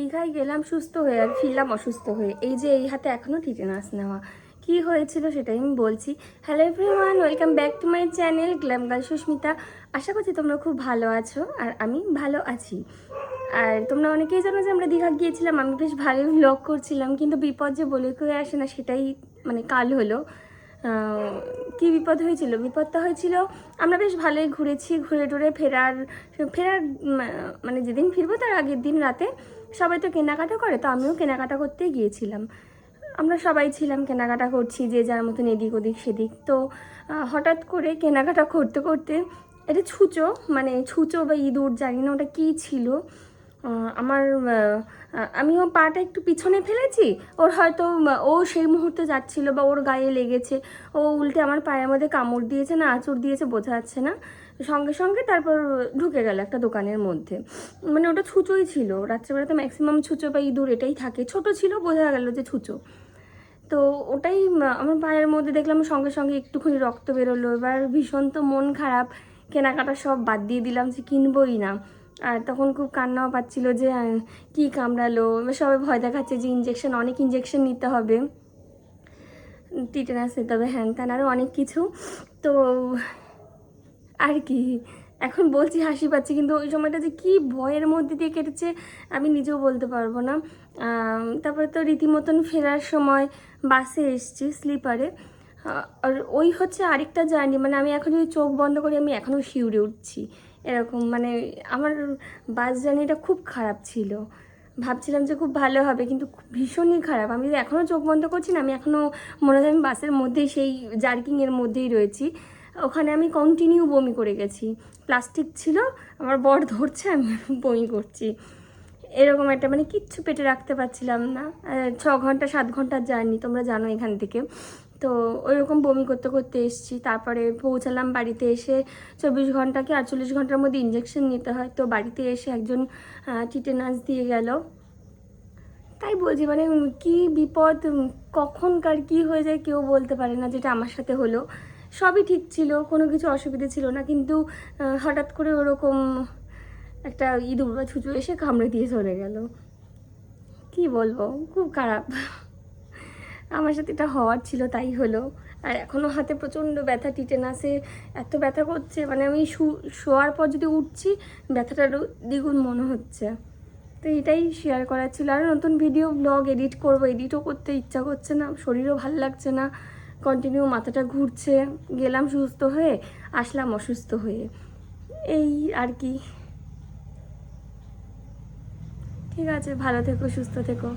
দীঘায় গেলাম সুস্থ হয়ে আর ফিরলাম অসুস্থ হয়ে। এই যে এই হাতে এখনও টিটেনাস নেওয়া। কি হয়েছিল সেটাই আমি বলছি। Hello everyone, welcome back to my channel glam girl Sushmita. আশা করছি তোমরা খুব ভালো আছো আর আমি ভালো আছি। আর তোমরা অনেকেই জানো যে আমরা দীঘা গিয়েছিলাম, আমি বেশ ভালোই ভ্লগ করছিলাম, কিন্তু বিপদ যে বলে কয়ে আসে না সেটাই মানে কাল হলো। কি বিপদ হয়েছিল? বিপদটা হয়েছিল আমরা বেশ ভালোই ঘুরেছি, ঘুরে টুরে ফেরার মানে যেদিন ফিরবো তার আগের দিন রাতে সবাই তো কেনাকাটা করে, তো আমিও কেনাকাটা করতেই গিয়েছিলাম। আমরা সবাই ছিলাম, কেনাকাটা করছি যে যার মতন এদিক ওদিক সেদিক। তো হঠাৎ করে কেনাকাটা করতে করতে এটা ছুঁচো, মানে ছুঁচো বা ইঁদুর জানি না ওটা কী ছিল, আমার আমিও পাটা একটু পিছনে ফেলেছি, ওর হয়তো ও সেই মুহূর্তে যাচ্ছিল বা ওর গায়ে লেগেছে, ও উল্টে আমার পায়ের মধ্যে কামড় দিয়েছে না আঁচড় দিয়েছে বোঝা যাচ্ছে না, সঙ্গে সঙ্গে তারপর ঢুকে গেল একটা দোকানের মধ্যে। মানে ওটা ছুঁচোই ছিল, রাত্রেবেলাতে ম্যাক্সিমাম ছুঁচো বা ইঁদুর এটাই থাকে, ছোট ছিল বোঝা গেল যে ছুঁচো। তো ওটাই আমার পায়ের মধ্যে দেখলাম, সঙ্গে সঙ্গে একটুখানি রক্ত বেরোলো। এবার ভীষণ তো মন খারাপ, কেনাকাটা সব বাদ দিয়ে দিলাম যে কিনবই না। আর তখন খুব কান্নাও পাচ্ছিল যে কি কামড়ালো। এবার সবাই ভয় দেখাচ্ছে যে ইঞ্জেকশন, অনেক ইঞ্জেকশন নিতে হবে, টিটেনাস নিতে হবে, হ্যান ত্যান আরও অনেক কিছু। তো আর কি, এখন বলছি হাসি পাচ্ছে, কিন্তু ওই সময়টা যে কি ভয়ের মধ্যে দিয়ে কেটেছে আমি নিজেও বলতে পারবো না। তারপরে তো রীতিমতন ফেরার সময় বাসে এসছি স্লিপারে। আর ওই হচ্ছে আরেকটা জার্নি, মানে আমি এখন যদি চোখ বন্ধ করি আমি এখনও শিউরে উঠছি এরকম। মানে আমার বাস জার্নিটা খুব খারাপ ছিল, ভাবছিলাম যে খুব ভালো হবে কিন্তু ভীষণই খারাপ। আমি যদি এখনও চোখ বন্ধ করছি না, আমি এখনও মনে হয় আমি বাসের মধ্যেই সেই জার্কিংয়ের মধ্যেই রয়েছি। ওখানে আমি কন্টিনিউ বমি করে গেছি, প্লাস্টিক ছিল, আমার বর ধরছে আমি বমি করছি, এরকম একটা মানে কিচ্ছু পেটে রাখতে পারছিলাম না। 6 ঘন্টা 7 ঘন্টার জার্নি তোমরা জানো এখান থেকে। তো ওইরকম বমি করতে করতে এসেছি। তারপরে পৌঁছালাম বাড়িতে, এসে 24 ঘন্টা কি 48 ঘন্টার মধ্যে ইঞ্জেকশন নিতে হয়। তো বাড়িতে এসে একজন টিটেনাস দিয়ে গেল। তাই বলছি মানে কি বিপদ কখনকার কি হয়ে যায় কেউ বলতে পারে না, যেটা আমার সাথে হলো। সবই ঠিক ছিল, কোনো কিছু অসুবিধে ছিল না, কিন্তু হঠাৎ করে ওরকম একটা ইঁদুর বা ছুঁচো এসে কামড়ে দিয়ে চলে গেল। কি বলবো, খুব খারাপ। আমার সাথে এটা হওয়ার ছিল, তাই হলো। আর এখনও হাতে প্রচণ্ড ব্যথা, টিটেনাসে এত ব্যথা করছে, মানে আমি শোয়ার পর যদি উঠছি ব্যথাটা দ্বিগুণ মনে হচ্ছে। তো এটাই শেয়ার করার ছিল। আর নতুন ভিডিও ব্লগ এডিট করবো, এডিটও করতে ইচ্ছা করছে না, শরীরও ভালো লাগছে না, কন্টিনিউ মাথাটা ঘুরছে। গেলাম সুস্থ হয়ে, আসলাম অসুস্থ হয়ে, এই আর কি। ঠিক আছে, ভালো থেকো, সুস্থ থেকো।